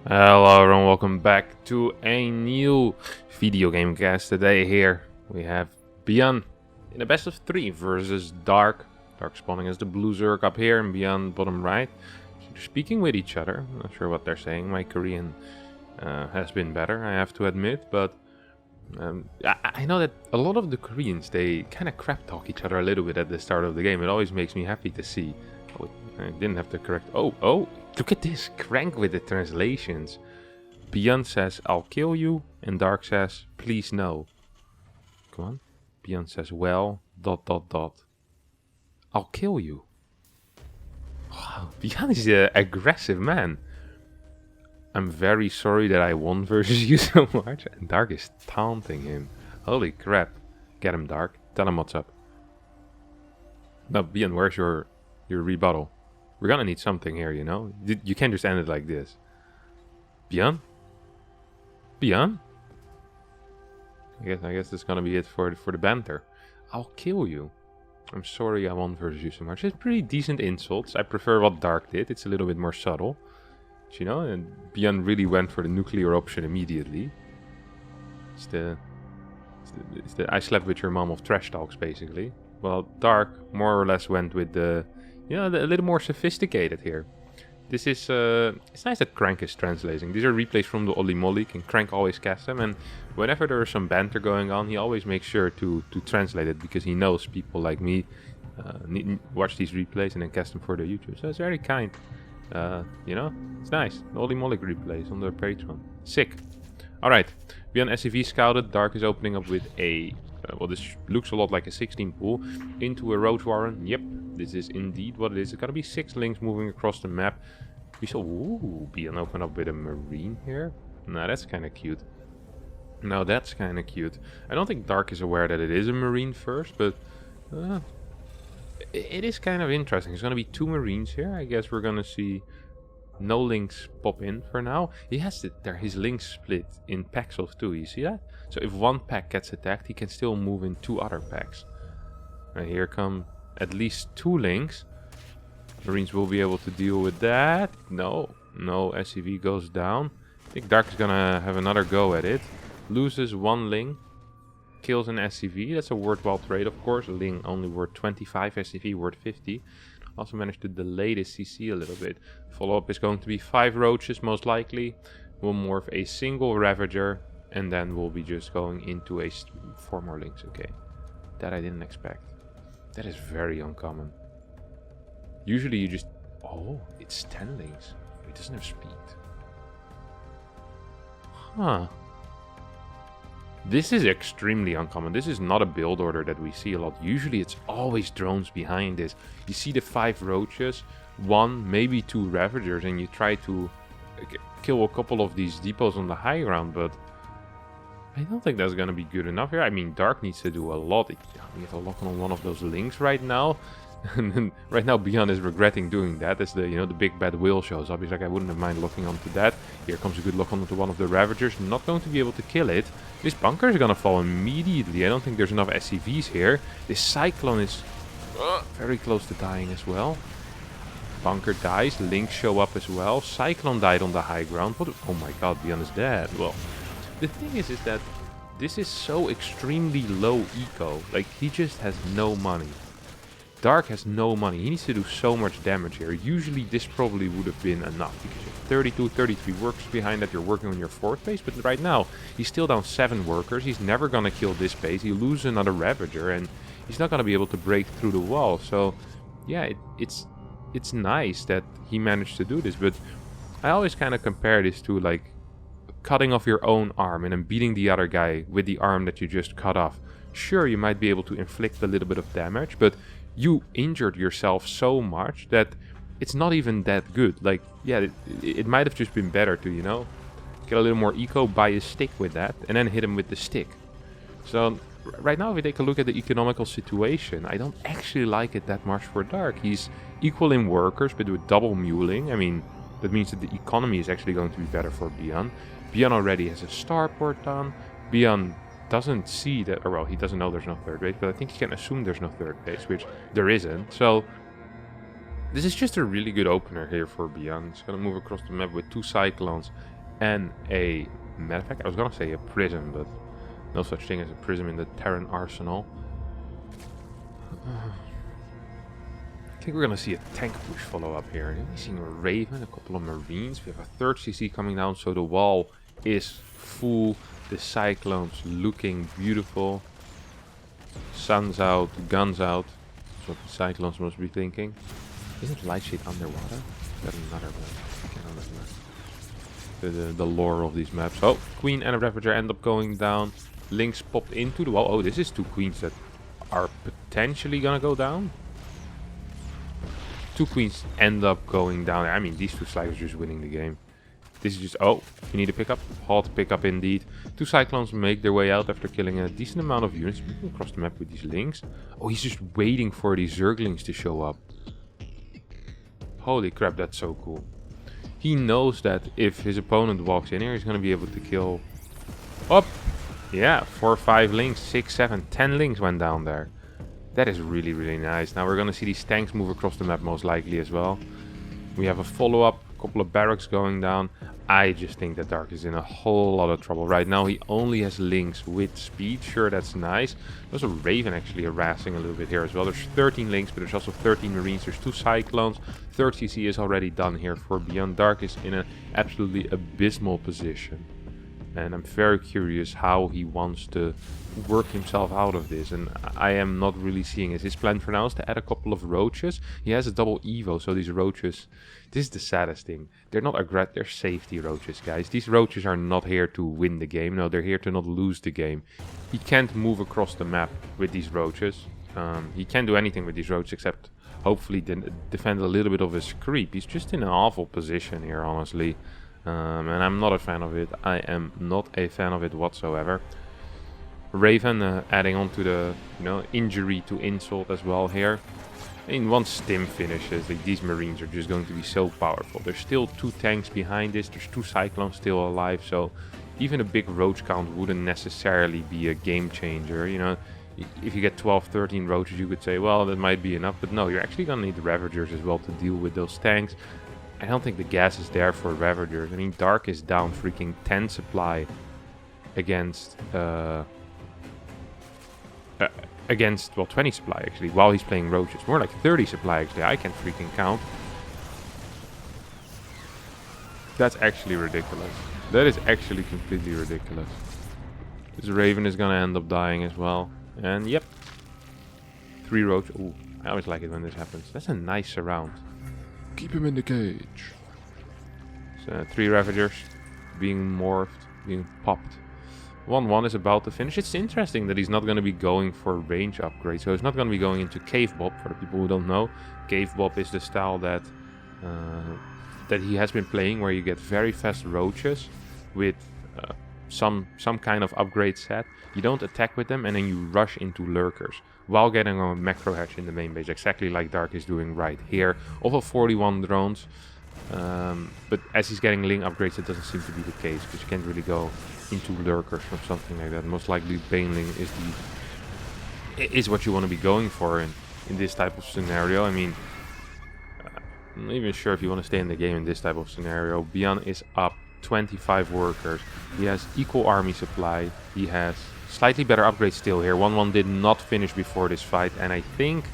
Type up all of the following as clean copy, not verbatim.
Hello everyone, welcome back to a new video game cast. Today here we have ByuN in a best of 3 versus Dark. Dark spawning as the blue Zerg up here and ByuN bottom right. So they're speaking with each other. I'm not sure what they're saying. My Korean has been better, I have to admit, but I know that a lot of the Koreans, they kind of crap talk each other a little bit at the start of the game. It always makes me happy to see. Oh, I didn't have to correct. Oh, look at this crank with the translations. ByuN says, "I'll kill you," and Dark says, "Please no." Come on. ByuN says, "Well, ... I'll kill you." Wow, ByuN is an aggressive man. "I'm very sorry that I won versus you so much." And Dark is taunting him. Holy crap. Get him, Dark. Tell him what's up. Now, ByuN, where's your rebuttal? We're gonna need something here, you know? You can't just end it like this. ByuN? ByuN? I guess that's gonna be it for the banter. "I'll kill you. I'm sorry I won versus you so much." It's pretty decent insults. I prefer what Dark did. It's a little bit more subtle. You know, and ByuN really went for the nuclear option immediately. It's the "I slept with your mom" of trash talks, basically. Well, Dark more or less went with the, you know, a little more sophisticated here. This is, it's nice that Crank is translating. These are replays from the Oli Molly, and Crank always casts them, and whenever there is some banter going on, he always makes sure to translate it, because he knows people like me watch these replays and then cast them for their YouTube. So it's very kind. You know, it's nice. The Oli Molly replays on their Patreon. Sick. Alright, ByuN SCV scouted. Dark is opening up with a, well, this looks a lot like a 16 pool, into a Roach Warren. Yep, this is indeed what it is. It's gonna be 6 links moving across the map. We saw, ooh, ByuN open up with a Marine here. Nah, that's kind of cute. Now that's kind of cute. I don't think Dark is aware that it is a Marine first, but it is kind of interesting. There's gonna be 2 Marines here. I guess we're gonna see no links pop in for now. He has his links split in packs of 2. You see that? So if one pack gets attacked, he can still move in 2 other packs. And here come at least 2 links. Marines will be able to deal with that. No, SCV goes down. I think Dark is gonna have another go at it. Loses 1 link. Kills an SCV. That's a worthwhile trade, of course. A Ling only worth 25, SCV worth 50. Also managed to delay the CC a little bit. Follow-up is going to be 5 Roaches, most likely. We'll morph a single Ravager, and then we'll be just going into 4 more links. Okay, that I didn't expect. That is very uncommon. Usually you just... Oh, it's 10 links. It doesn't have speed. Huh. This is extremely uncommon. This is not a build order that we see a lot. Usually it's always drones behind this. You see the 5 Roaches, 1, maybe 2 Ravagers, and you try to kill a couple of these depots on the high ground, but I don't think that's gonna be good enough here. I mean, Dark needs to do a lot. We have to lock on one of those links right now. And then right now ByuN is regretting doing that as the, you know, the big bad whale shows up. He's like, I wouldn't have mind locking onto that. Here comes a good lock onto one of the Ravagers. Not going to be able to kill it. This bunker is gonna fall immediately. I don't think there's enough SCVs here. This Cyclone is very close to dying as well. Bunker dies. Links show up as well. Cyclone died on the high ground. Oh my god, ByuN is dead. Well, the thing is that this is so extremely low eco. Like, he just has no money. Dark has no money. He needs to do so much damage here. Usually this probably would have been enough, because you have 32, 33 workers behind that. You're working on your 4th base, but right now he's still down 7 workers. He's never gonna kill this base. He loses another Ravager, and he's not gonna be able to break through the wall. So yeah, it's nice that he managed to do this, but I always kind of compare this to like cutting off your own arm and then beating the other guy with the arm that you just cut off. Sure, you might be able to inflict a little bit of damage, but you injured yourself so much that it's not even that good. Like, yeah, it might have just been better to, you know, get a little more eco, buy a stick with that, and then hit him with the stick. So right now, if we take a look at the economical situation, I don't actually like it that much for Dark. He's equal in workers, but with double muling. I mean, that means that the economy is actually going to be better for ByuN. ByuN already has a starport done. ByuN doesn't see that, or well, he doesn't know there's no 3rd base, but I think he can assume there's no 3rd base, which there isn't. So this is just a really good opener here for ByuN. He's gonna move across the map with 2 Cyclones and a medevac. I was gonna say a prism, but no such thing as a prism in the Terran arsenal. I think we're gonna see a tank push follow up here. We're seeing a Raven, a couple of Marines. We have a third CC coming down, so the wall is full. The Cyclones looking beautiful. Sun's out, guns out. That's what the Cyclones must be thinking. Isn't Lightsheet underwater? That's another one. I can't remember. The lore of these maps. Oh, Queen and a Ravager end up going down. Lynx popped into the wall. Oh, this is 2 Queens that are potentially gonna go down. 2 Queens end up going down. I mean, these 2 Slides are just winning the game. This is just... Oh, you need a pickup. Hot pickup indeed. 2 Cyclones make their way out after killing a decent amount of units. Moving across the map with these Lynx. Oh, he's just waiting for these Zerglings to show up. Holy crap, that's so cool. He knows that if his opponent walks in here, he's going to be able to kill... Up! Yeah, 4, 5 Lynx, 6, 7, 10 Lynx went down there. That is really, really nice. Now we're going to see these tanks move across the map most likely as well. We have a follow-up, a couple of barracks going down. I just think that Dark is in a whole lot of trouble. Right now he only has Lynx with speed. Sure, that's nice. There's a Raven actually harassing a little bit here as well. There's 13 Lynx, but there's also 13 Marines. There's 2 Cyclones. Third CC is already done here for ByuN. Dark is in an absolutely abysmal position. And I'm very curious how he wants to work himself out of this. And I am not really seeing it. His plan for now is to add a couple of roaches. He has a double Evo, so these roaches... This is the saddest thing. They're not they're safety roaches, guys. These roaches are not here to win the game. No, they're here to not lose the game. He can't move across the map with these roaches. He can't do anything with these roaches except hopefully defend a little bit of his creep. He's just in an awful position here, honestly. And I'm not a fan of it. I am not a fan of it whatsoever. Raven adding on to the injury to insult as well here. I mean, once Stim finishes, these Marines are just going to be so powerful. There's still 2 tanks behind this. There's 2 Cyclones still alive. So even a big roach count wouldn't necessarily be a game changer. You know, if you get 12, 13 roaches, you could say, well, that might be enough. But no, you're actually going to need the Ravagers as well to deal with those tanks. I don't think the gas is there for Ravagers. I mean, Dark is down freaking 10 supply against, well, 20 supply actually, while he's playing roaches. More like 30 supply actually. I can freaking count. That's actually ridiculous. That is actually completely ridiculous. This Raven is gonna end up dying as well. And yep. 3 roaches. Ooh, I always like it when this happens. That's a nice surround. Keep him in the cage. So 3 Ravagers being morphed, being popped. 1-1 is about to finish. It's interesting that he's not going to be going for range upgrades. So he's not going to be going into Cave Bob. For the people who don't know, Cave Bob is the style that that he has been playing, where you get very fast roaches with some kind of upgrade set. You don't attack with them, and then you rush into lurkers while getting a macro hatch in the main base, exactly like Dark is doing right here. Over 41 drones. But as he's getting Ling upgrades, it doesn't seem to be the case, because you can't really go into lurkers or something like that. Most likely Baneling is what you want to be going for in this type of scenario. I mean, I'm not even sure if you want to stay in the game in this type of scenario. ByuN is up 25 workers. He has equal army supply. He has slightly better upgrades still here. 1-1 did not finish before this fight, and I think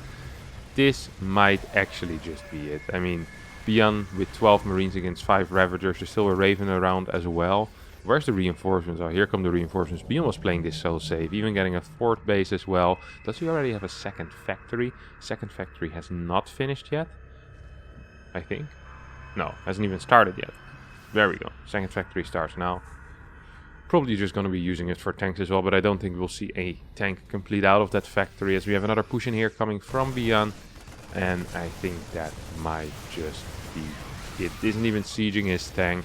this might actually just be it. I mean, ByuN with 12 Marines against 5 Ravagers. There's still a Raven around as well. Where's the reinforcements? Oh, here come the reinforcements. ByuN was playing this so safe, even getting a 4th base as well. Does he already have a 2nd factory? 2nd factory has not finished yet, I think. No, hasn't even started yet. There we go. 2nd factory starts now. Probably just going to be using it for tanks as well, but I don't think we'll see a tank complete out of that factory, as we have another push in here coming from ByuN. And I think that might just be it. Isn't even sieging his tank.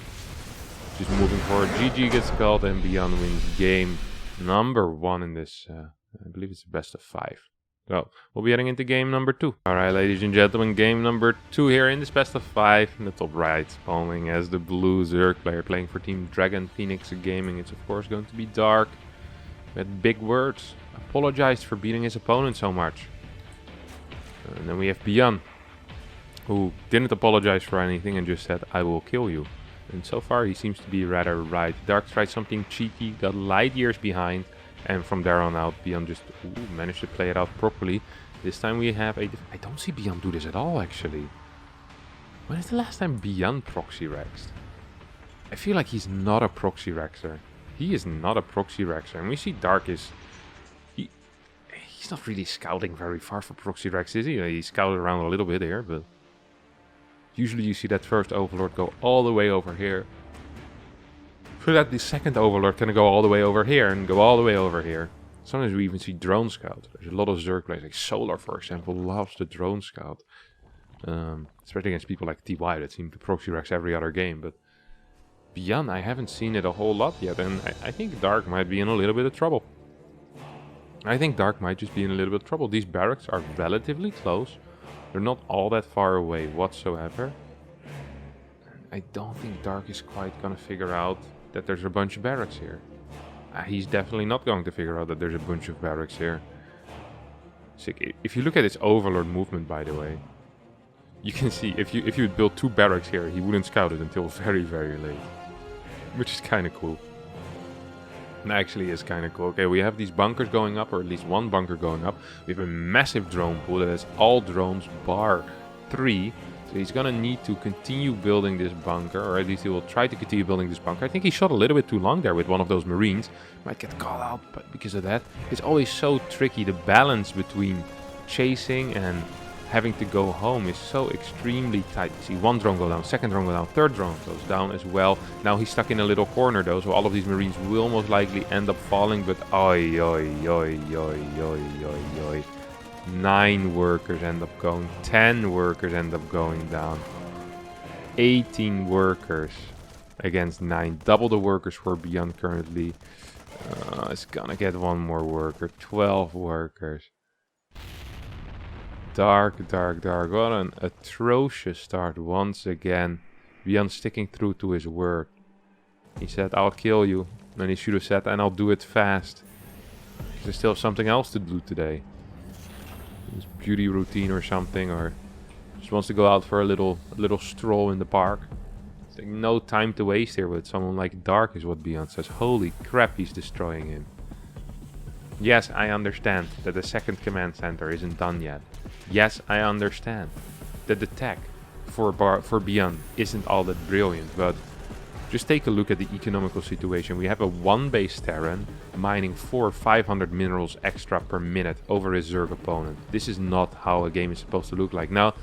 Just moving forward. GG gets called and ByuN wins game number 1 in this, I believe it's the best of 5. So, we'll be heading into game number 2. Alright, ladies and gentlemen, game number 2 here in this best of 5. In the top right, spawning as the blue Zerg player playing for Team Dragon Phoenix Gaming. It's of course going to be Dark. With big words. Apologized for beating his opponent so much. And then we have ByuN, who didn't apologize for anything and just said, I will kill you. And so far he seems to be rather right. Dark tried something cheeky, got light years behind, and from there on out ByuN just managed to play it out properly. This time we have a... I don't see ByuN do this at all, actually. When is the last time ByuN proxy rexed? I feel like he's not a proxy rexer. He is not a proxy rexer. And we see Dark is... He's not really scouting very far for proxy rex, is he? He scouted around a little bit here, but... Usually you see that first Overlord go all the way over here. For that the second Overlord can go all the way over here and go all the way over here. Sometimes we even see drone scout. There's a lot of Zerg players, like Solar for example, loves the drone scout. Especially against people like TY that seem to proxy rex every other game. But ByuN, I haven't seen it a whole lot yet, and I think Dark might be in a little bit of trouble. I think Dark might just be in a little bit of trouble. These barracks are relatively close. They're not all that far away whatsoever. I don't think Dark is quite gonna figure out that there's a bunch of barracks here. He's definitely not going to figure out that there's a bunch of barracks here. Sick. If you look at his Overlord movement, by the way, you can see if you would build 2 barracks here, he wouldn't scout it until very, very late. Which is kind of cool. It actually is kind of cool. Okay, we have these bunkers going up, or at least one bunker going up. We have a massive drone pool that has all drones bar 3. So he's gonna need to continue building this bunker, or at least he will try to continue building this bunker. I think he shot a little bit too long there with one of those Marines. Might get caught out, but because of that, it's always so tricky. The balance between chasing and having to go home is so extremely tight. You see one drone go down, second drone go down, third drone goes down as well. Now he's stuck in a little corner though, so all of these Marines will most likely end up falling, but oi, oi, oi, oi, oi, oi, oi. 9 workers end up going, 10 workers end up going down. 18 workers against 9. Double the workers for ByuN currently. It's gonna get one more worker. 12 workers. Dark, dark, dark. What an atrocious start once again. ByuN sticking true to his word. He said, I'll kill you. And he should have said, and I'll do it fast. There's still something else to do today. His beauty routine or something, or just wants to go out for a little stroll in the park. It's like no time to waste here with someone like Dark is what ByuN says. Holy crap, he's destroying him. Yes, I understand that the second command center isn't done yet. Yes, I understand that the tech for ByuN isn't all that brilliant, but just take a look at the economical situation. We have a 1-base Terran mining 500 minerals extra per minute over his Zerg opponent. This is not how a game is supposed to look like. Now,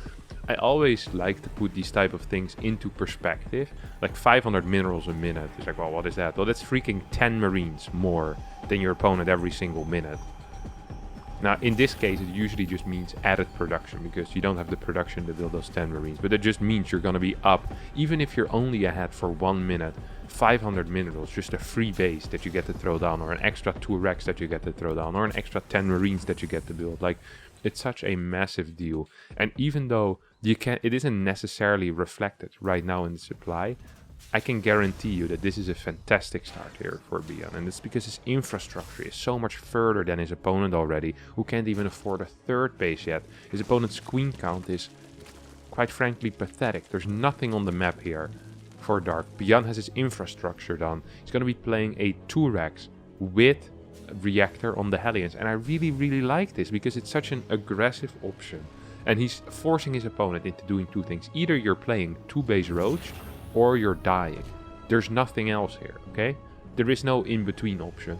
I always like to put these type of things into perspective. Like 500 minerals a minute. It's like, well, what is that? Well, that's freaking 10 Marines more than your opponent every single minute. Now, in this case, it usually just means added production, because you don't have the production to build those 10 Marines. But it just means you're going to be up, even if you're only ahead for 1 minute, 500 minerals, just a free base that you get to throw down, or an extra 2 Rex that you get to throw down, or an extra 10 Marines that you get to build. Like, it's such a massive deal. And even though it isn't necessarily reflected right now in the supply, I can guarantee you that this is a fantastic start here for ByuN, and it's because his infrastructure is so much further than his opponent already, who can't even afford a 3rd base yet. His opponent's queen count is, quite frankly, pathetic. There's nothing on the map here for Dark. ByuN has his infrastructure done. He's going to be playing a 2-Rex with a reactor on the Hellions, and I really, really like this because it's such an aggressive option. And he's forcing his opponent into doing 2 things. Either you're playing 2-base Roach, or you're dying. There's nothing else here, okay? There is no in-between option.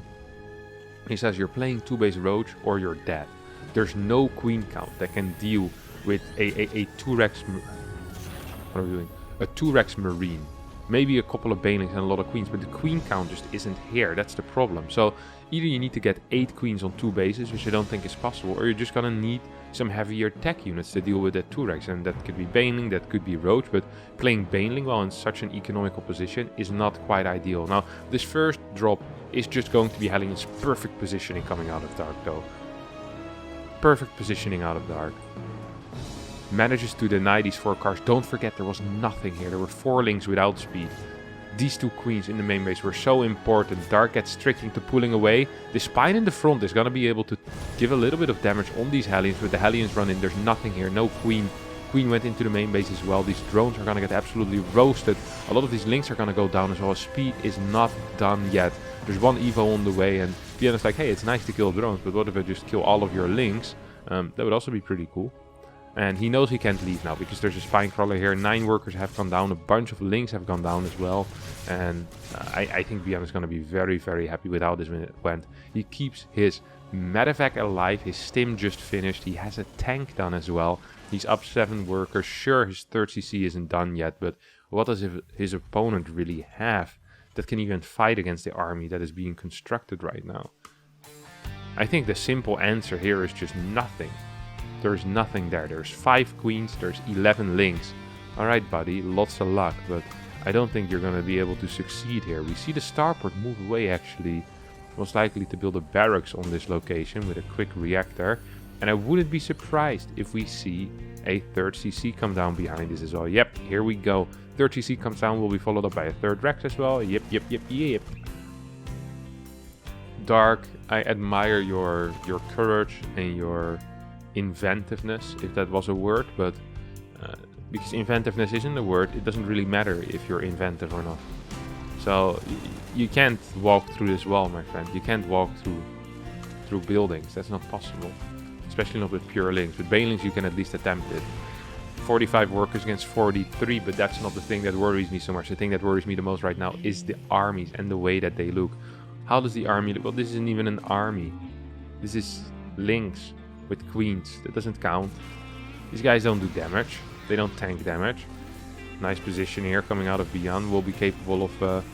He says you're playing 2-base Roach or you're dead. There's no queen count that can deal with a 2-Rex... What are we doing? A 2-Rex Marine. Maybe a couple of Banelings and a lot of queens, but the queen count just isn't here. That's the problem. So either you need to get 8 queens on 2 bases, which I don't think is possible, or you're just gonna need some heavier tech units to deal with that 2-Rex, and that could be Baneling, that could be Roach, but playing Baneling while in such an economical position is not quite ideal. Now, this first drop is just going to be Hellions' perfect positioning coming out of Dark, though. Perfect positioning out of Dark. Manages to deny these 4 cars. Don't forget, there was nothing here. There were 4 links without speed. These 2 queens in the main base were so important. Dark gets tricked into pulling away. The spine in the front is going to be able to give a little bit of damage on these Hellions. With the Hellions run in, there's nothing here. No queen Queen went into the main base as well. These drones are gonna get absolutely roasted. A lot of these links are gonna go down as well. Speed is not done yet. There's one evo on the way, and ByuN is like, hey, it's nice to kill drones, but what if I just kill all of your links? That would also be pretty cool. And he knows he can't leave now because there's a spine crawler here. 9 workers have gone down. A bunch of links have gone down as well. And I think ByuN is going to be very, very happy with how this went. He keeps his medevac alive. His stim just finished. He has a tank done as well. He's up 7 workers. Sure, his 3rd CC isn't done yet. But what does his opponent really have that can even fight against the army that is being constructed right now? I think the simple answer here is just nothing. There's nothing there. There's 5 queens, there's 11 links. Alright buddy, lots of luck, but I don't think you're gonna be able to succeed here. We see the starport move away actually. Most likely to build a barracks on this location with a quick reactor. And I wouldn't be surprised if we see a 3rd CC come down behind this as well. Yep, here we go. 3rd CC comes down, will be followed up by a 3rd Rex as well. Yep. Dark, I admire your courage and your inventiveness, if that was a word, but because inventiveness isn't a word, it doesn't really matter if you're inventive or not. So you can't walk through this wall, my friend. You can't walk through buildings. That's not possible, especially not with pure links. With banelings you can at least attempt it. 45 workers against 43, but that's not the thing that worries me so much. The thing that worries me the most right now is the armies and the way that they look. How does the army look? Well, this isn't even an army. This is links with queens. That doesn't count. These guys don't do damage. They don't tank damage. Nice position here coming out of ByuN. Will be capable of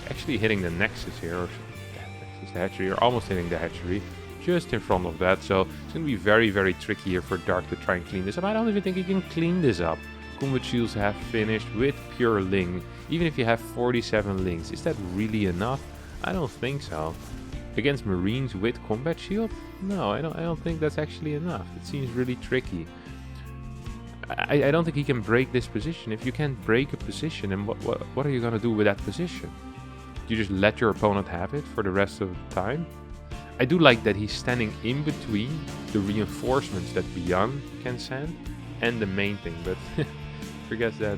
actually hitting the nexus here. Or nexus, the hatchery. Or almost hitting the hatchery. Just in front of that. So it's going to be very, very tricky here for Dark to try and clean this up. I don't even think he can clean this up. Combat shields have finished with pure link. Even if you have 47 links. Is that really enough? I don't think so. Against Marines with combat shield? No, I don't think that's actually enough. It seems really tricky. I don't think he can break this position. If you can't break a position, then what are you gonna do with that position? Do you just let your opponent have it for the rest of the time? I do like that he's standing in between the reinforcements that ByuN can send and the main thing, but forget that.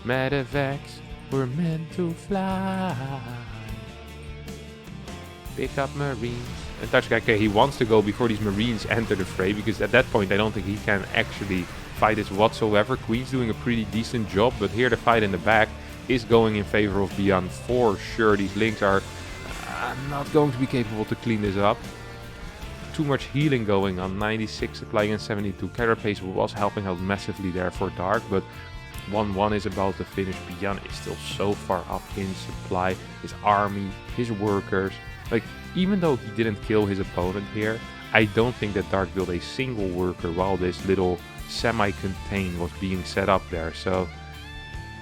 Medevacs were meant to fly. Pick up Marines. And Touchguy, okay, he wants to go before these Marines enter the fray, because at that point I don't think he can actually fight this whatsoever. Queen's doing a pretty decent job, but here the fight in the back is going in favor of ByuN for sure. These links are not going to be capable to clean this up. Too much healing going on. 96 supply against 72. Carapace was helping out massively there for Dark, but 1-1 is about to finish. ByuN is still so far up in supply. His army, his workers. Like, even though he didn't kill his opponent here, I don't think that Dark built a single worker while this little semi-contain was being set up there. So,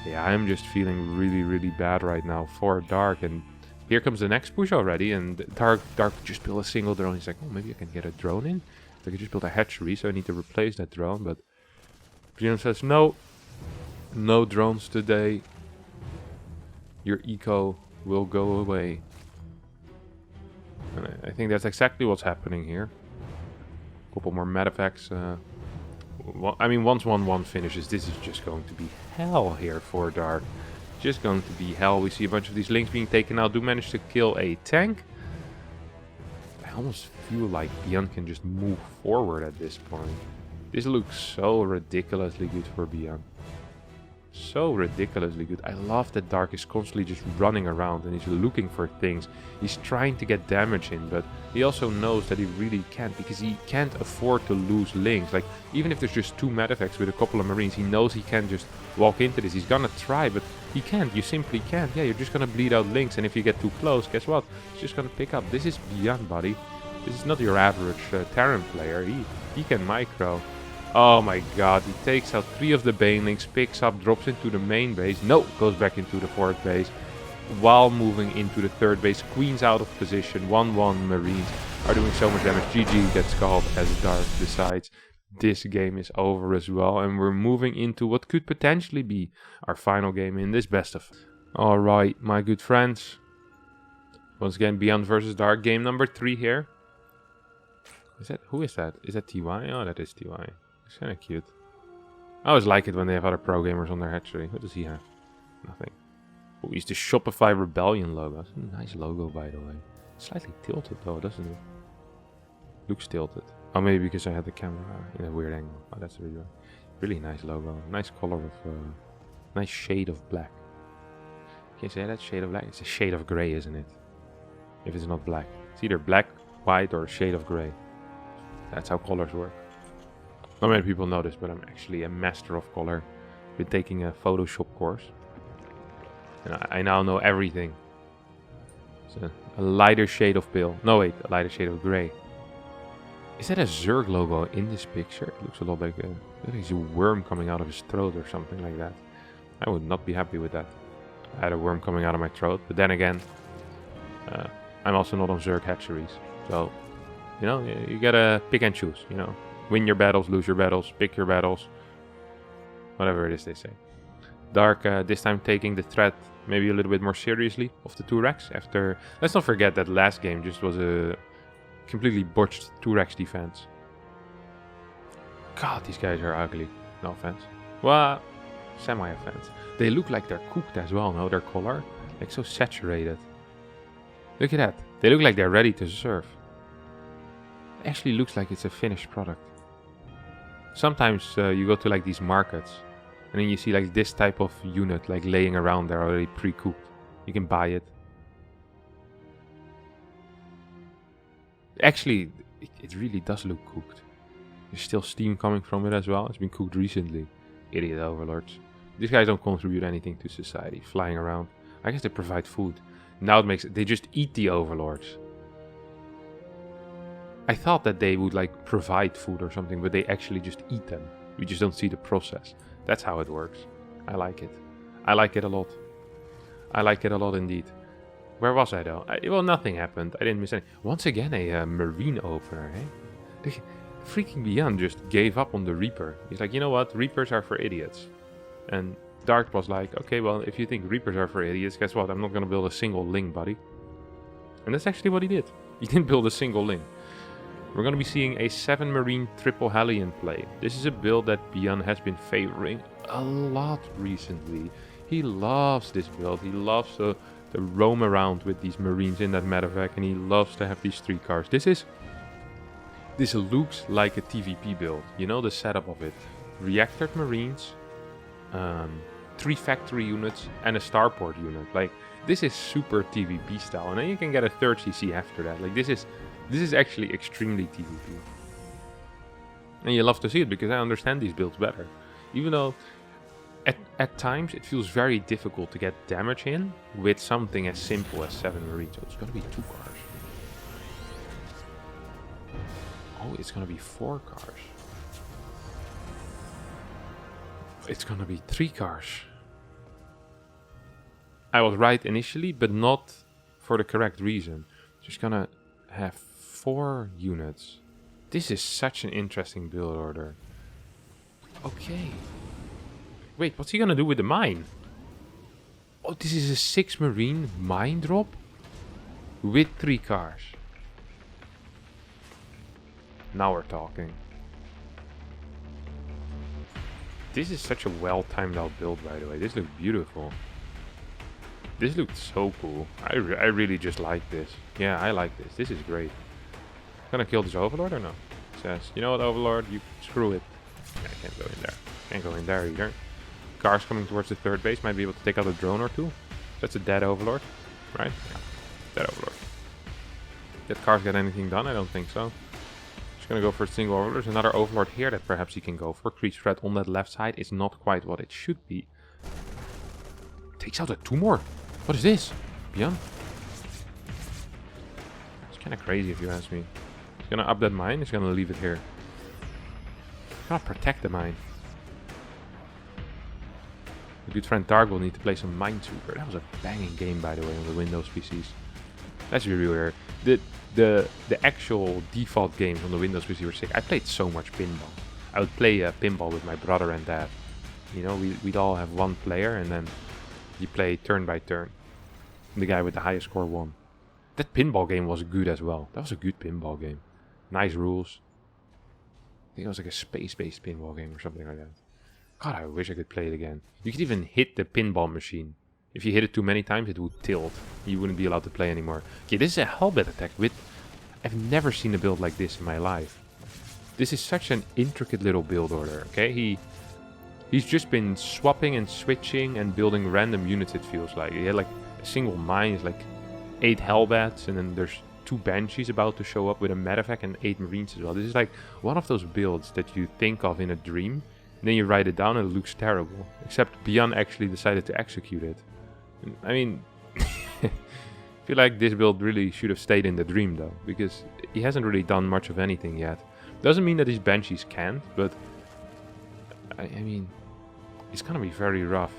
yeah, I'm just feeling really, really bad right now for Dark. And here comes the next push already. And Dark just built a single drone. He's like, oh, maybe I can get a drone in. So I could just build a hatchery, so I need to replace that drone. But ByuN says, no drones today. Your eco will go away. And I think that's exactly what's happening here. A couple more medevacts. Well, I mean, once 1-1 finishes, this is just going to be hell here for Dark. Just going to be hell. We see a bunch of these links being taken out. Do manage to kill a tank. I almost feel like ByuN can just move forward at this point. This looks so ridiculously good for ByuN. So ridiculously good. I love that Dark is constantly just running around and he's looking for things. He's trying to get damage in, but he also knows that he really can't, because he can't afford to lose links. Like, even if there's just 2 medevacs with a couple of Marines, he knows he can't just walk into this. He's gonna try, but he can't. You simply can't. Yeah, you're just gonna bleed out links, and if you get too close, guess what? It's just gonna pick up. This is ByuN, buddy. This is not your average Terran player. He can micro. Oh my god, he takes out 3 of the banelings, picks up, drops into the main base. No, goes back into the 4th base while moving into the 3rd base. Queen's out of position. 1-1 Marines are doing so much damage. GG gets called as Dark decides this game is over as well. And we're moving into what could potentially be our final game in this best of. Alright, my good friends. Once again, ByuN versus Dark, game number 3 here. Who is that? Is that TY? Oh, that is TY. It's kind of cute. I always like it when they have other pro gamers on their hatchery. What does he have? Nothing. Oh, he's the Shopify Rebellion logo. That's a nice logo, by the way. Slightly tilted though, doesn't it? Looks tilted. Oh, maybe because I had the camera in a weird angle. Oh, that's really nice logo. Nice color of... nice shade of black. Can you say that? Shade of black? It's a shade of grey, isn't it? If it's not black. It's either black, white, or a shade of grey. That's how colors work. Not many people know this, but I'm actually a master of color. Been taking a Photoshop course. And I now know everything. It's a lighter shade of pale. No, wait, a lighter shade of grey. Is that a Zerg logo in this picture? It looks a lot like a worm coming out of his throat or something like that. I would not be happy with that. I had a worm coming out of my throat. But then again, I'm also not on Zerg hatcheries. So, you know, you gotta pick and choose, you know. Win your battles, lose your battles, pick your battles. Whatever it is they say. Dark this time taking the threat maybe a little bit more seriously of the 2-Rex. After, let's not forget that last game just was a completely botched 2-Rex defense. God, these guys are ugly. No offense. Well, semi-offense. They look like they're cooked as well, no? Their color. Like so saturated. Look at that. They look like they're ready to serve. It actually looks like it's a finished product. Sometimes you go to like these markets and then you see like this type of unit like laying around there already pre-cooked. You can buy it. Actually, it really does look cooked. There's still steam coming from it as well. It's been cooked recently. Idiot overlords. These guys don't contribute anything to society. Flying around. I guess they provide food. Now it makes it. They just eat the overlords. I thought that they would like provide food or something, but they actually just eat them. We just don't see the process. That's how it works. I like it. I like it a lot. I like it a lot indeed. Where was I though? Well, nothing happened. I didn't miss anything. Once again, a marine opener, eh? Freaking ByuN just gave up on the Reaper. He's like, you know what? Reapers are for idiots. And Dark was like, okay, well, if you think Reapers are for idiots, guess what? I'm not going to build a single Ling, buddy. And that's actually what he did. He didn't build a single Ling. We're going to be seeing a 7 Marine triple Hellion play. This is a build that ByuN has been favoring a lot recently. He loves this build. He loves to roam around with these Marines in that medevac, and he loves to have these 3 cars. This looks like a TVP build. You know the setup of it. Reactored Marines, 3 factory units, and a starport unit. Like, this is super TVP style, and then you can get a 3rd CC after that. Like, this is actually extremely TVP. And you love to see it because I understand these builds better. Even though at times it feels very difficult to get damage in with something as simple as 7 Marines. So it's gonna be 2 cars. Oh, it's gonna be 4 cars. It's gonna be 3 cars. I was right initially, but not for the correct reason. Just gonna have 4 units. This is such an interesting build order. Okay. Wait, what's he gonna do with the mine? Oh, this is a 6 Marine mine drop with 3 cars. Now we're talking. This is such a well timed out build, by the way. This looks beautiful. This looked so cool. I really just like this. Yeah, I like this. This is great. Gonna kill this overlord or no? Says, you know what, overlord? You screw it. Yeah, I can't go in there. Can't go in there either. Cars coming towards the 3rd base. Might be able to take out a drone or 2. That's a dead overlord, right? Yeah, dead overlord. Did cars get anything done? I don't think so. Just gonna go for a single overlord. There's another overlord here that perhaps he can go for. Creep threat on that left side is not quite what it should be. Takes out a 2 more. What is this? ByuN? It's kind of crazy if you ask me. He's gonna up that mine. He's gonna leave it here. He's gonna protect the mine. The good friend Dark will need to play some Minesweeper. That was a banging game, by the way, on the Windows PCs. That's really weird. The actual default games on the Windows PC were sick. I played so much pinball. I would play pinball with my brother and dad. You know, we'd all have one player and then you play turn by turn. The guy with the highest score won. That pinball game was good as well. That was a good pinball game. Nice rules. I think it was like a space-based pinball game or something like that. God, I wish I could play it again. You could even hit the pinball machine. If you hit it too many times, it would tilt. You wouldn't be allowed to play anymore. Okay, this is a Hellbat attack with... I've never seen a build like this in my life. This is such an intricate little build order, okay? He's just been swapping and switching and building random units, it feels like. He had like a single mine, is like 8 Hellbats, and then there's 2 Banshees about to show up with a medevac and 8 Marines as well. This is like one of those builds that you think of in a dream, and then you write it down and it looks terrible. Except ByuN actually decided to execute it. And, I mean, I feel like this build really should have stayed in the dream though, because he hasn't really done much of anything yet. Doesn't mean that his Banshees can't, but I mean, it's gonna be very rough.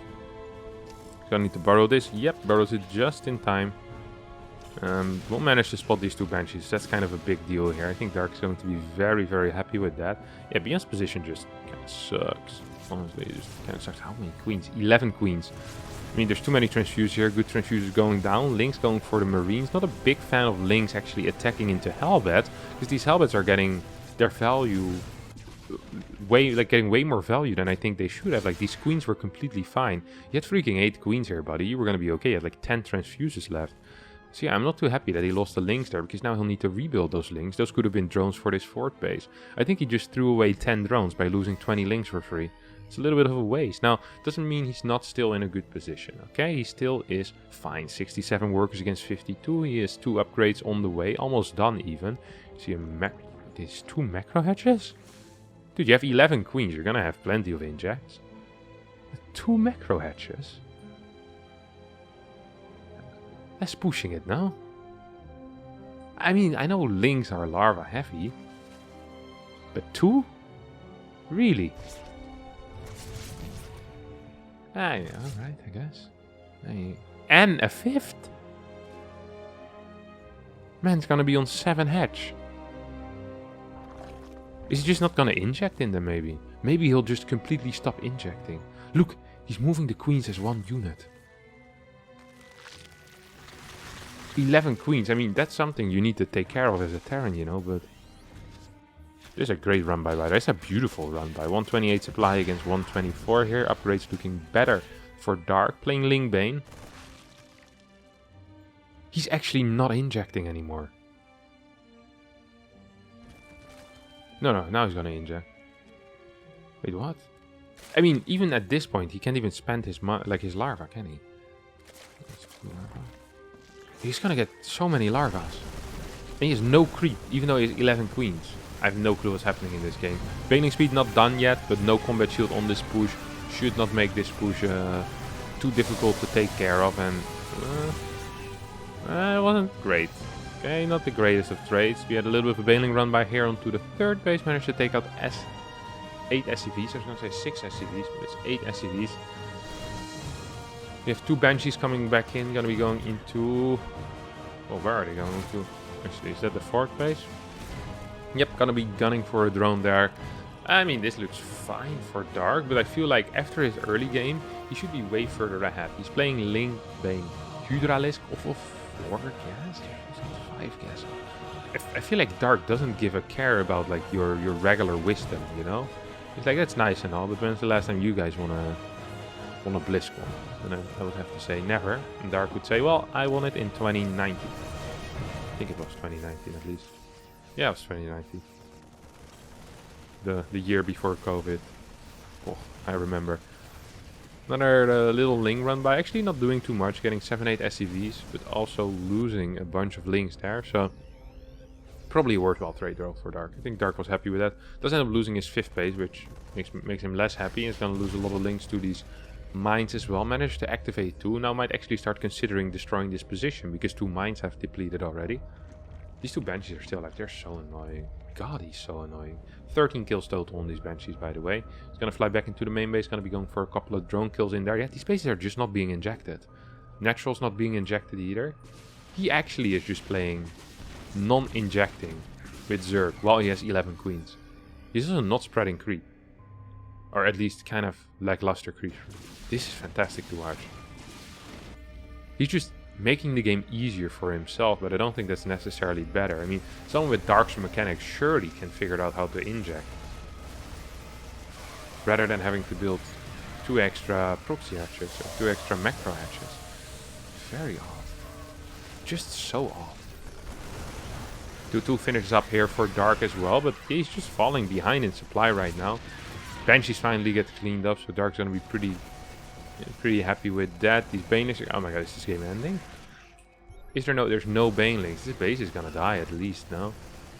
Gonna need to borrow this. Yep, borrows it just in time. We'll manage to spot these 2 Banshees. That's kind of a big deal here. I think Dark is going to be very, very happy with that. Yeah, ByuN's position just kind of sucks. Honestly, it just kind of sucks. How many queens? 11 queens. I mean, there's too many transfuses here. Good transfuses going down. Lynx going for the Marines. Not a big fan of Lynx actually attacking into Hellbat, because these Hellbats are getting their value getting way more value than I think they should have. Like, these queens were completely fine. You had freaking 8 queens here, buddy. You were gonna be okay. You had like 10 transfuses left. So yeah, I'm not too happy that he lost the Lynx there, because now he'll need to rebuild those Lynx. Those could have been drones for this fort base. I think he just threw away 10 drones by losing 20 Lynx for free. It's a little bit of a waste. Now, doesn't mean he's not still in a good position, okay? He still is fine. 67 workers against 52. He has 2 upgrades on the way, almost done even. See these 2 macro hatches? Dude, you have 11 queens. You're gonna have plenty of injects. 2 macro hatches? That's pushing it now. I mean, I know Lynx are larva heavy, but 2? Really? Ah, yeah, alright, I guess. And a 5th? Man's gonna be on 7 hatch. Is he just not gonna inject in them, maybe? Maybe he'll just completely stop injecting. Look, he's moving the queens as 1 unit. 11 queens, I mean, that's something you need to take care of as a Terran, you know, but... This is a great run by the way. It's a beautiful run by. 128 supply against 124 here. Upgrades looking better for Dark. Playing Ling Bane. He's actually not injecting anymore. No, now he's gonna inject. Wait, what? I mean, even at this point, he can't even spend his his larva, can he? He's gonna get so many larvas. And he has no creep, even though he has 11 queens. I have no clue what's happening in this game. Baling speed not done yet, but no combat shield on this push. Should not make this push too difficult to take care of. And it wasn't great. Okay, not the greatest of trades. We had a little bit of a bailing run by here onto the 3rd base. Managed to take out 8 SCVs. I was going to say 6 SCVs, but it's 8 SCVs. We have 2 Banshees coming back in. Going to be going into... Well, where are they going to? Actually, is that the 4th base? Yep, gonna be gunning for a drone there. I mean, this looks fine for Dark, but I feel like after his early game, he should be way further ahead. He's playing Ling Bane. Hydralisk off of 4 gas? 5 gas. I feel like Dark doesn't give a care about like your regular wisdom, you know? It's like, that's nice and all, but when's the last time you guys won a BlizzCon? And I would have to say never. And Dark would say, well, I won it in 2019. I think it was 2019 at least. Yeah, it was 2019. The year before COVID. Oh, I remember. Another little Ling run by. Actually not doing too much, getting 7-8 SCVs, but also losing a bunch of Lings there. So, probably a worthwhile trade though for Dark. I think Dark was happy with that. Does end up losing his 5th base, which makes him less happy. He's going to lose a lot of Lings to these mines as well. Managed to activate 2. Now might actually start considering destroying this position, because 2 mines have depleted already. These 2 Banshees are still like, they're so annoying. God, he's so annoying. 13 kills total on these Banshees, by the way. He's gonna fly back into the main base, gonna be going for a couple of drone kills in there. Yeah, these bases are just not being injected. Natural's not being injected either. He actually is just playing non-injecting with Zerg while he has 11 queens. He's also not spreading creep. Or at least kind of lackluster creep. This is fantastic to watch. He's just making the game easier for himself, but I don't think that's necessarily better. I mean, someone with Dark's mechanics surely can figure out how to inject. rather than having to build 2 extra proxy hatches or 2 extra macro hatches. Very odd. Just so odd. 2-2 finishes up here for Dark as well, but he's just falling behind in supply right now. Banshees finally get cleaned up, so Dark's gonna be pretty happy with that. These Banelings, oh my god, is this game ending? Is there no, there's no Banelings. This base is gonna die at least, no?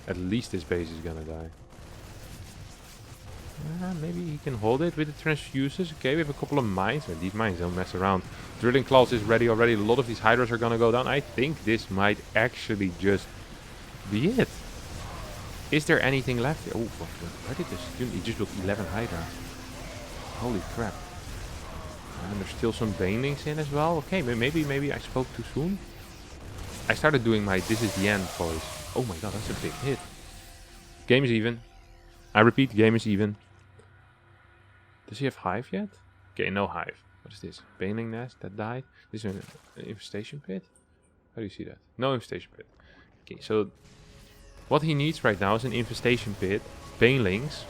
At least this base is gonna die. Maybe he can hold it with the transfuses. Okay, we have a couple of mines. But these mines don't mess around. Drilling claws is ready already. A lot of these hydras are gonna go down. I think this might actually just be it. Is there anything left? Oh, where did this? He just built 11 hydra. Holy crap. And there's still some banelings in as well. Okay, maybe I spoke too soon. I started doing my "this is the end" voice. Oh my god, that's a big hit. Game is even. I repeat, game is even. Does he have hive yet? Okay, no hive. What is this? Baneling nest that died? This is an infestation pit? How do you see that? No infestation pit. Okay, so what he needs right now is an infestation pit, banelings,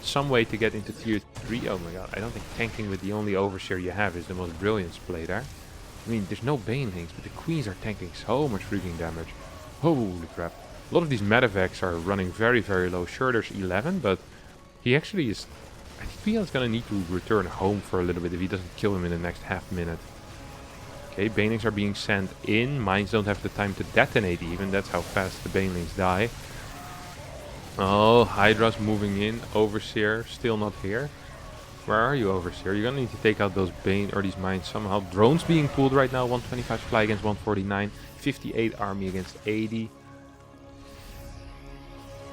some way to get into tier 3. Oh my god, I don't think tanking with the only overseer you have is the most brilliant play there. I mean, there's no banelings, but the queens are tanking so much freaking damage. Holy crap. A lot of these medevacs are running very, very low. Sure, there's 11, but he actually is... I think ByuN's gonna need to return home for a little bit if he doesn't kill him in the next half minute. Okay, banelings are being sent in. Mines don't have the time to detonate even. That's how fast the banelings die. Oh, Hydra's moving in. Overseer still not here. Where are you, Overseer? You're gonna need to take out those these mines somehow. Drones being pulled right now. 125 supply against 149. 58 army against 80.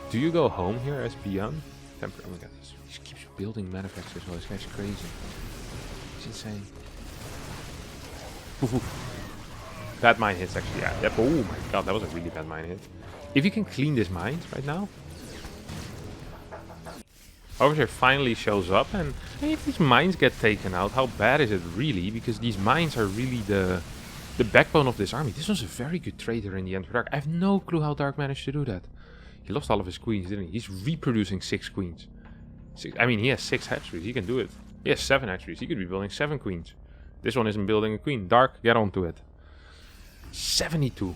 Do you go home here as ByuN? Oh my god, he keeps building medevacs as well. This guy's crazy. He's insane. Bad mine hits actually. Yeah. Yep. Oh my god, that was a really bad mine hit. If you can clean these mines right now. Overseer finally shows up, and if these mines get taken out, how bad is it really? Because these mines are really the backbone of this army. This was a very good trader in the end for Dark. I have no clue how Dark managed to do that. He lost all of his queens, didn't he? He's reproducing 6 queens. I mean, he has 6 hatcheries. He can do it. He has 7 hatcheries. He could be building 7 queens. This one isn't building a queen. Dark, get onto it. 72.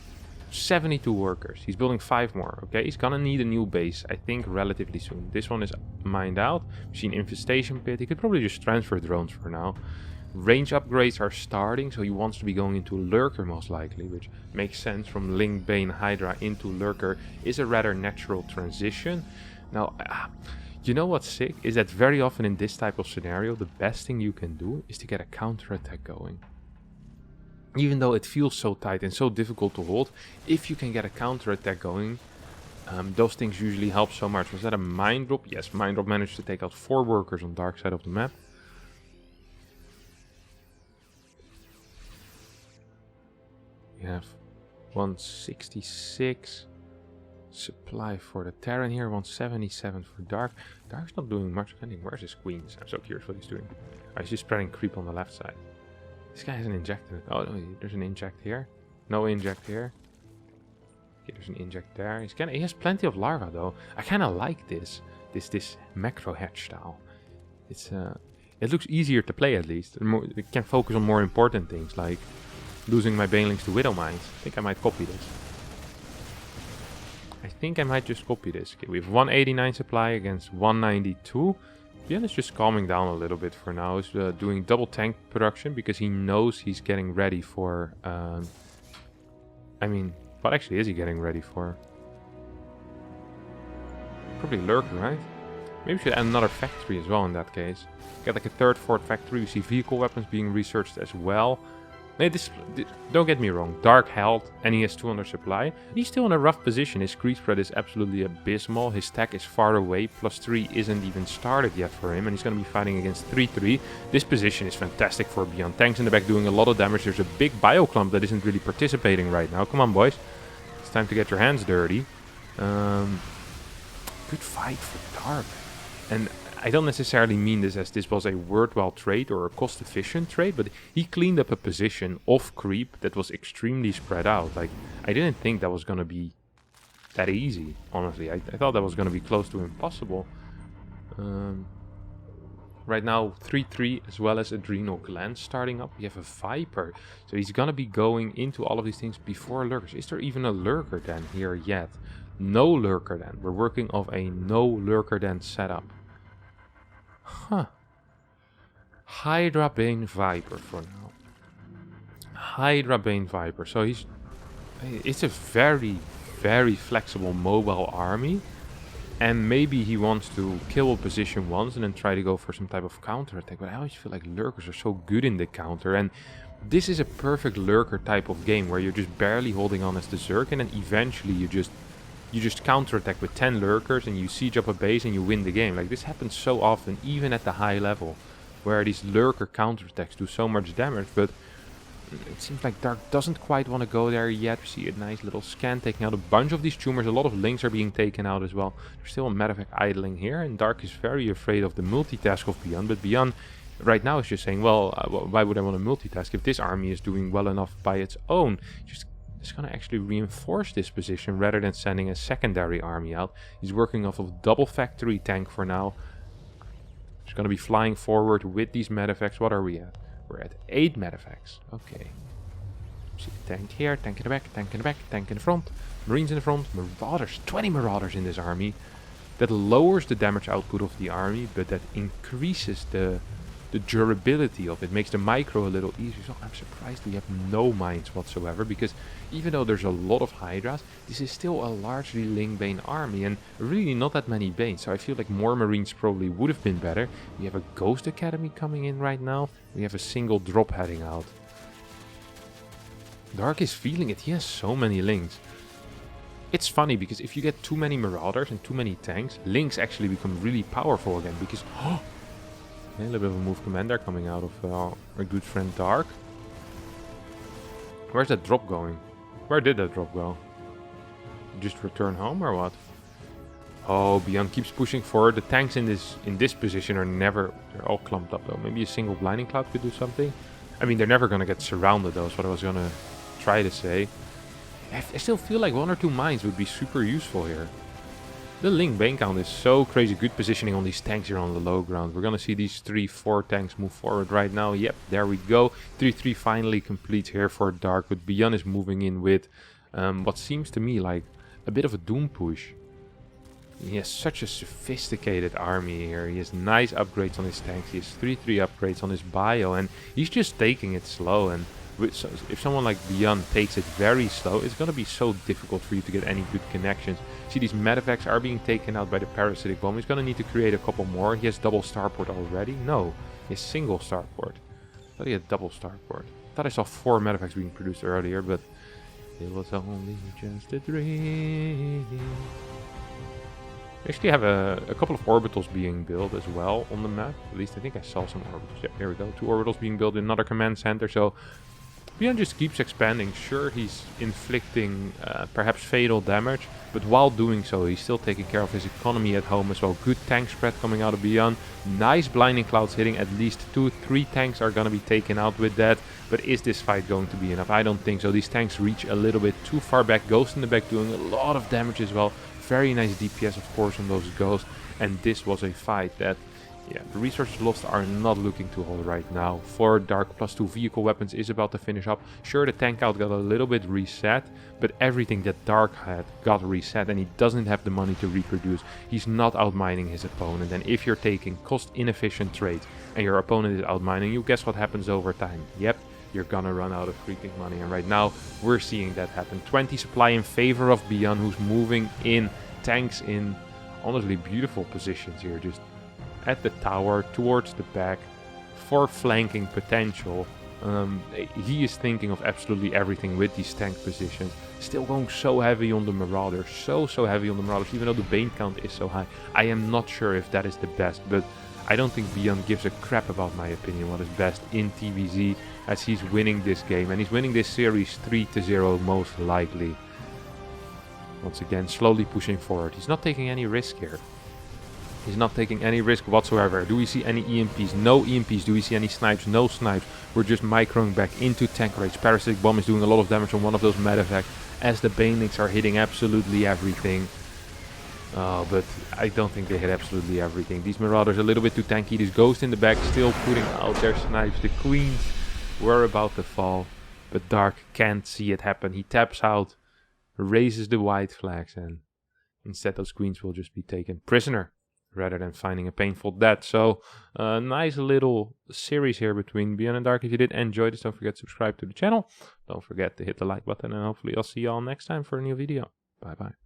72 workers. He's building 5 more. Okay, he's gonna need a new base, I think, relatively soon. This one is mined out. We've seen infestation pit. He could probably just transfer drones for now. Range upgrades are starting, so he wants to be going into Lurker most likely, which makes sense. From Link, Bane, Hydra into Lurker is a rather natural transition. Now, you know what's sick? Is that very often in this type of scenario, the best thing you can do is to get a counterattack going. Even though it feels so tight and so difficult to hold, if you can get a counterattack going, those things usually help so much. Was that a mine drop? Yes, mine drop managed to take out 4 workers on Dark side of the map. We have 166 supply for the Terran here, 177 for Dark. Dark's not doing much defending. Where's his queens? I'm so curious what he's doing. Oh, he's just spreading creep on the left side. This guy hasn't injected it. Oh, no, there's an inject here. No inject here. Okay, there's an inject there. He has plenty of larva though. I kind of like this macro hatch style. It looks easier to play at least. It can focus on more important things like losing my banelings to widow mines. I think I might copy this. I think I might just copy this. Okay, we have 189 supply against 192. ByuN is just calming down a little bit for now. He's doing double tank production because he knows he's getting ready for... I mean, what actually is he getting ready for? Probably Lurker, right? Maybe we should add another factory as well in that case. Get like a 3rd, 4th factory. We see vehicle weapons being researched as well. Nee, don't get me wrong, Dark held and he has 200 supply. He's still in a rough position. His creep spread is absolutely abysmal. His tech is far away. +3 isn't even started yet for him, and he's going to be fighting against 3-3. This position is fantastic for ByuN. Tanks in the back doing a lot of damage. There's a big bio clump that isn't really participating right now. Come on, boys. It's time to get your hands dirty. Good fight for Dark. And I don't necessarily mean this as this was a worthwhile trade or a cost-efficient trade, but he cleaned up a position off creep that was extremely spread out. Like, I didn't think that was going to be that easy, honestly. I thought that was going to be close to impossible. Right now 3-3 as well as Adrenal Gland starting up. We have a Viper. So he's gonna be going into all of these things before lurkers. Is there even a lurker then here yet? No lurker then. We're working off a no lurker then setup. Huh. Hydra Bane Viper for now. Hydra Bane Viper. So it's a very, very flexible mobile army. And maybe he wants to kill a position once and then try to go for some type of counter attack. But I always feel like lurkers are so good in the counter. And this is a perfect lurker type of game where you're just barely holding on as the Zerg. And then eventually you just counter attack with 10 lurkers and you siege up a base and you win the game. Like this happens so often, even at the high level, where these lurker counter attacks do so much damage. But it seems like Dark doesn't quite want to go there yet. We see a nice little scan taking out a bunch of these tumors. A lot of links are being taken out as well. There's still a medevac idling here, and Dark is very afraid of the multitask of ByuN. But ByuN right now is just saying, well, why would I want to multitask if this army is doing well enough by its own? It's going to actually reinforce this position rather than sending a secondary army out. He's working off of double factory tank for now. He's going to be flying forward with these medevacs. What are we at? We're at 8 medevacs. Okay. See the tank here, tank in the back, tank in the back, tank in the front, marines in the front, marauders, 20 marauders in this army. That lowers the damage output of the army, but that increases the durability of it, makes the micro a little easier. So I'm surprised we have no mines whatsoever, because even though there's a lot of Hydras, this is still a largely Ling Bane army and really not that many Banes. So I feel like more Marines probably would have been better. We have a Ghost Academy coming in right now. We have a single drop heading out. Dark is feeling it. He has so many Lings. It's funny because if you get too many Marauders and too many tanks, Lings actually become really powerful again because... a little bit of a move commander coming out of our good friend Dark. Where's that drop going? Where did that drop go? Just return home or what? Oh, ByuN keeps pushing forward. The tanks in this position are never... They're all clumped up though. Maybe a single blinding cloud could do something. I mean, they're never going to get surrounded though, is what I was going to try to say. I still feel like 1 or 2 mines would be super useful here. The Ling Bane count is so crazy good positioning on these tanks here on the low ground. We're going to see these 3-4 tanks move forward right now. Yep, there we go. 3-3 finally complete here for Dark. But ByuN is moving in with what seems to me like a bit of a doom push. He has such a sophisticated army here. He has nice upgrades on his tanks. He has 3-3 upgrades on his bio. And he's just taking it slow. And if someone like ByuN takes it very slow, it's going to be so difficult for you to get any good connections. See, these medevacs are being taken out by the parasitic bomb. He's going to need to create a couple more. He has double starport already. No, he has single starport. I thought he had double starport. I thought I saw 4 medevacs being produced earlier, but it was only just a dream. We actually have a couple of orbitals being built as well on the map. At least I think I saw some orbitals. Yeah, here we go. 2 orbitals being built in another command center. So ByuN just keeps expanding. Sure, he's inflicting perhaps fatal damage, but while doing so, he's still taking care of his economy at home as well. Good tank spread coming out of ByuN. Nice blinding clouds hitting. At least 2-3 tanks are going to be taken out with that. But is this fight going to be enough? I don't think so. These tanks reach a little bit too far back. Ghost in the back doing a lot of damage as well. Very nice DPS, of course, on those ghosts. And this was a fight that... yeah, the resources lost are not looking too hot right now. For Dark, +2 vehicle weapons is about to finish up. Sure, the tank count got a little bit reset, but everything that Dark had got reset, and he doesn't have the money to reproduce. He's not outmining his opponent, and if you're taking cost-inefficient trades and your opponent is outmining you, guess what happens over time? Yep, you're gonna run out of freaking money, and right now we're seeing that happen. 20 supply in favor of ByuN, who's moving in tanks in honestly beautiful positions here, just at the tower, towards the back, for flanking potential. He is thinking of absolutely everything with these tank positions. Still going so heavy on the Marauders, so heavy on the Marauders, even though the Bane count is so high. I am not sure if that is the best, but I don't think ByuN gives a crap about my opinion what is best in TVZ, as he's winning this game, and he's winning this series 3-0 most likely. Once again, slowly pushing forward. He's not taking any risk here. He's not taking any risk whatsoever. Do we see any EMPs? No EMPs. Do we see any snipes? No snipes. We're just microing back into tank rage. Parasitic bomb is doing a lot of damage on one of those medevacs as the banelings are hitting absolutely everything. Oh, but I don't think they hit absolutely everything. These Marauders are a little bit too tanky. This Ghost in the back still putting out their snipes. The Queens were about to fall, but Dark can't see it happen. He taps out, raises the white flags, and instead those Queens will just be taken prisoner rather than finding a painful death. So, a nice little series here between ByuN and Dark. If you did enjoy this, don't forget to subscribe to the channel. Don't forget to hit the like button, and hopefully I'll see you all next time for a new video. Bye bye.